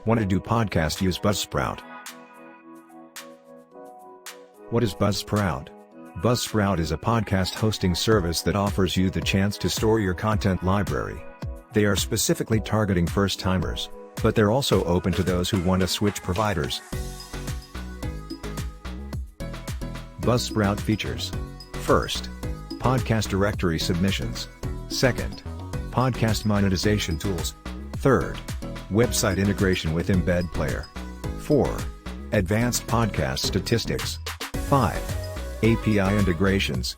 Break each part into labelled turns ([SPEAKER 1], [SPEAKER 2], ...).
[SPEAKER 1] Want to do podcast? Use Buzzsprout. What is Buzzsprout? Buzzsprout is a podcast hosting service that offers you the chance to store your content library. They are specifically targeting first-timers, but they're also open to those who want to switch providers. Buzzsprout features: first, podcast directory submissions; second, podcast monetization tools; third, website integration with embed player; 4. Advanced podcast statistics; 5. API integrations.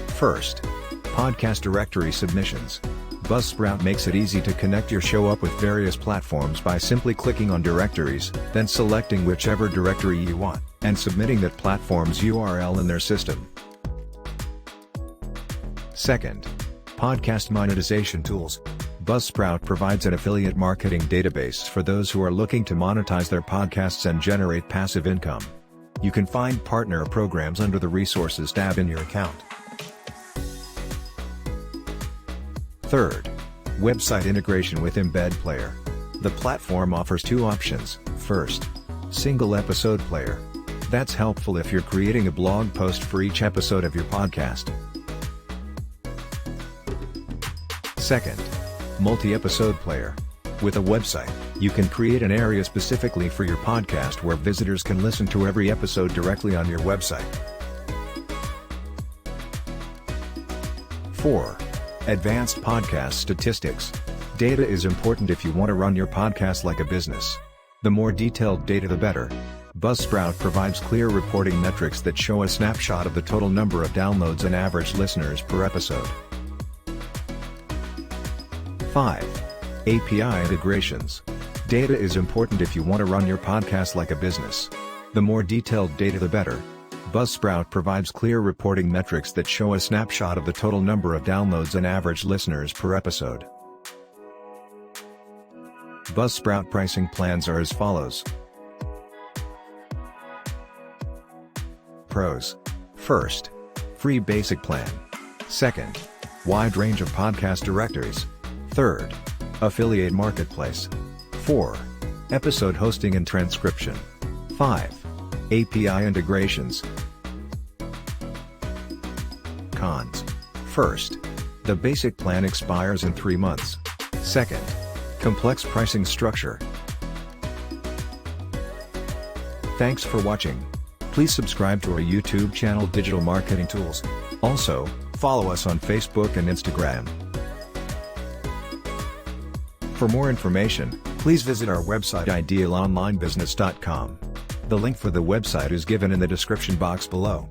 [SPEAKER 1] First, podcast directory submissions. Buzzsprout makes it easy to connect your show up with various platforms by simply clicking on Directories, then selecting whichever directory you want, and submitting that platform's URL in their system. Second, podcast monetization tools. Buzzsprout provides an affiliate marketing database for those who are looking to monetize their podcasts and generate passive income. You can find partner programs under the Resources tab in your account. Third, website integration with embed player. The platform offers two options. First, single episode player. That's helpful if you're creating a blog post for each episode of your podcast. Second, multi-episode player. With a website, you can create an area specifically for your podcast where visitors can listen to every episode directly on your website. 4. Advanced podcast statistics. Data is important if you want to run your podcast like a business. The more detailed data the better. Buzzsprout provides clear reporting metrics that show a snapshot of the total number of downloads and average listeners per episode. 5. API integrations. Data is important if you want to run your podcast like a business. The more detailed data the better. Buzzsprout provides clear reporting metrics that show a snapshot of the total number of downloads and average listeners per episode. Buzzsprout pricing plans are as follows. Pros. First, free basic plan. Second, wide range of podcast directories. Third, affiliate marketplace. 4. Episode hosting and transcription. 5. API integrations. Cons. First, the basic plan expires in 3 months. Second, complex pricing structure. Thanks for watching. Please subscribe to our YouTube channel Digital Marketing Tools. Also, follow us on Facebook and Instagram. For more information, please visit our website idealonlinebusiness.com. The link for the website is given in the description box below.